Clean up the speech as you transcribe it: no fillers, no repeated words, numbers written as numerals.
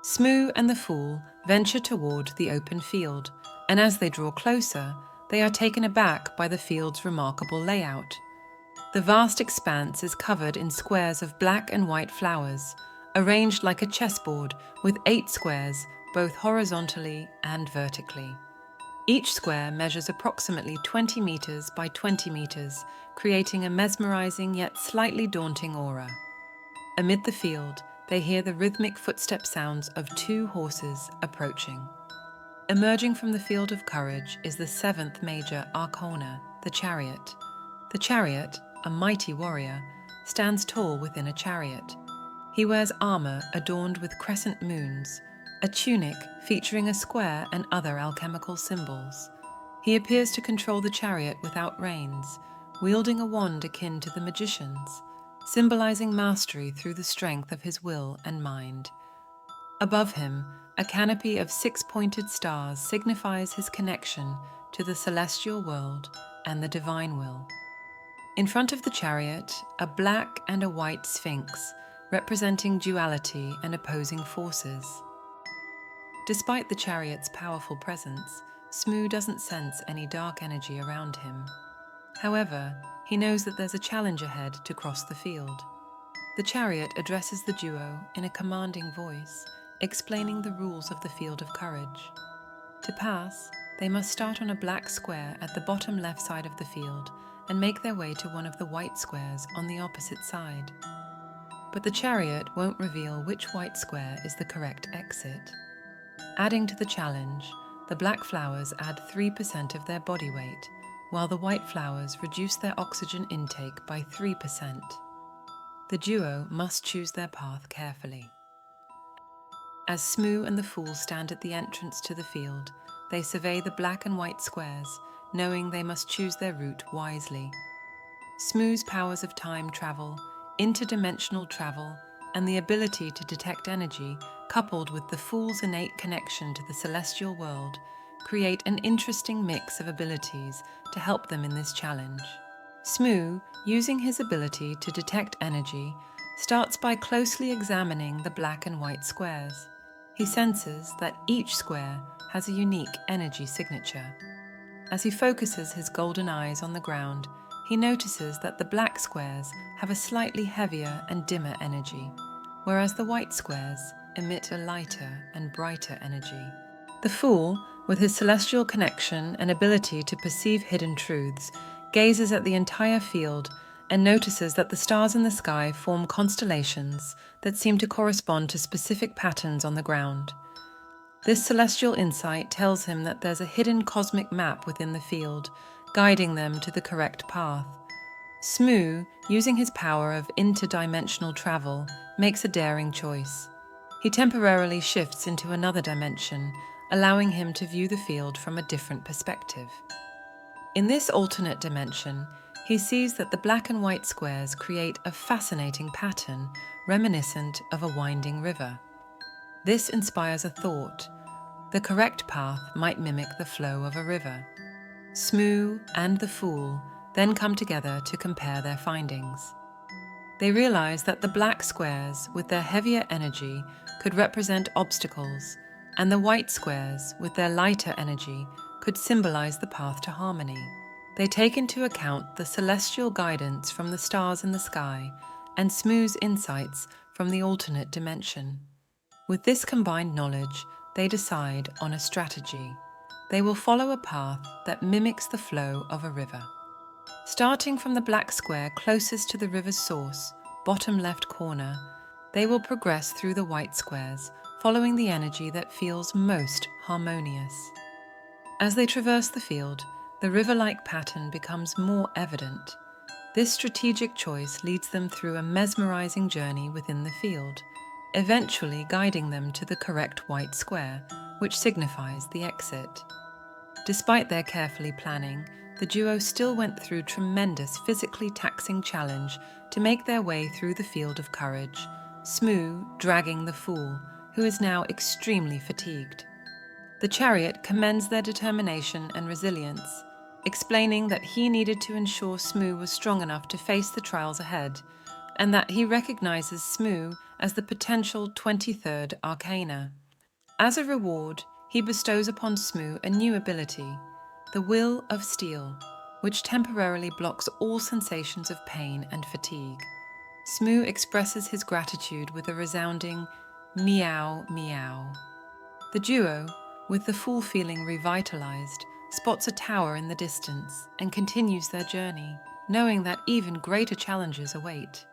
Smoo and the Fool venture toward the open field, and as they draw closer, they are taken aback by the field's remarkable layout. The vast expanse is covered in squares of black and white flowers, arranged like a chessboard with 8 squares, both horizontally and vertically. Each square measures approximately 20 meters by 20 meters, creating a mesmerizing yet slightly daunting aura. Amid the field, they hear the rhythmic footstep sounds of 2 horses approaching. Emerging from the field of courage is the 7th major arcana, the Chariot. The Chariot, a mighty warrior, stands tall within a chariot. He wears armor adorned with crescent moons, a tunic featuring a square and other alchemical symbols. He appears to control the chariot without reins, wielding a wand akin to the magician's, symbolizing mastery through the strength of his will and mind. Above him, a canopy of 6-pointed stars signifies his connection to the celestial world and the divine will. In front of the chariot, a black and a white sphinx, representing duality and opposing forces. Despite the chariot's powerful presence, Smoo doesn't sense any dark energy around him. However, he knows that there's a challenge ahead to cross the field. The chariot addresses the duo in a commanding voice, explaining the rules of the field of courage. To pass, they must start on a black square at the bottom left side of the field and make their way to one of the white squares on the opposite side. But the chariot won't reveal which white square is the correct exit. Adding to the challenge, the black flowers add 3% of their body weight, while the white flowers reduce their oxygen intake by 3%. The duo must choose their path carefully. As Smoo and the Fool stand at the entrance to the field, they survey the black and white squares, knowing they must choose their route wisely. Smoo's powers of time travel, interdimensional travel, and the ability to detect energy, coupled with the Fool's innate connection to the celestial world, create an interesting mix of abilities to help them in this challenge. Smoo, using his ability to detect energy, starts by closely examining the black and white squares. He senses that each square has a unique energy signature. As he focuses his golden eyes on the ground, he notices that the black squares have a slightly heavier and dimmer energy, whereas the white squares emit a lighter and brighter energy. The Fool, with his celestial connection and ability to perceive hidden truths, gazes at the entire field and notices that the stars in the sky form constellations that seem to correspond to specific patterns on the ground. This celestial insight tells him that there's a hidden cosmic map within the field, guiding them to the correct path. Smoo, using his power of interdimensional travel, makes a daring choice. He temporarily shifts into another dimension, allowing him to view the field from a different perspective. In this alternate dimension, he sees that the black and white squares create a fascinating pattern reminiscent of a winding river. This inspires a thought. The correct path might mimic the flow of a river. Smoo and the Fool then come together to compare their findings. They realize that the black squares, with their heavier energy, could represent obstacles, and the white squares, with their lighter energy, could symbolize the path to harmony. They take into account the celestial guidance from the stars in the sky and Smoo's insights from the alternate dimension. With this combined knowledge, they decide on a strategy. They will follow a path that mimics the flow of a river. Starting from the black square closest to the river's source, bottom left corner, they will progress through the white squares, following the energy that feels most harmonious. As they traverse the field, the river-like pattern becomes more evident. This strategic choice leads them through a mesmerizing journey within the field, eventually guiding them to the correct white square, which signifies the exit. Despite their carefully planning, the duo still went through tremendous physically taxing challenge to make their way through the field of courage, Smoo dragging the Fool, who is now extremely fatigued. The chariot commends their determination and resilience, explaining that he needed to ensure Smoo was strong enough to face the trials ahead, and that he recognizes Smoo as the potential 23rd Arcana. As a reward, he bestows upon Smoo a new ability, the Will of Steel, which temporarily blocks all sensations of pain and fatigue. Smoo expresses his gratitude with a resounding meow meow. The duo, with the full feeling revitalized, spots a tower in the distance and continues their journey, knowing that even greater challenges await.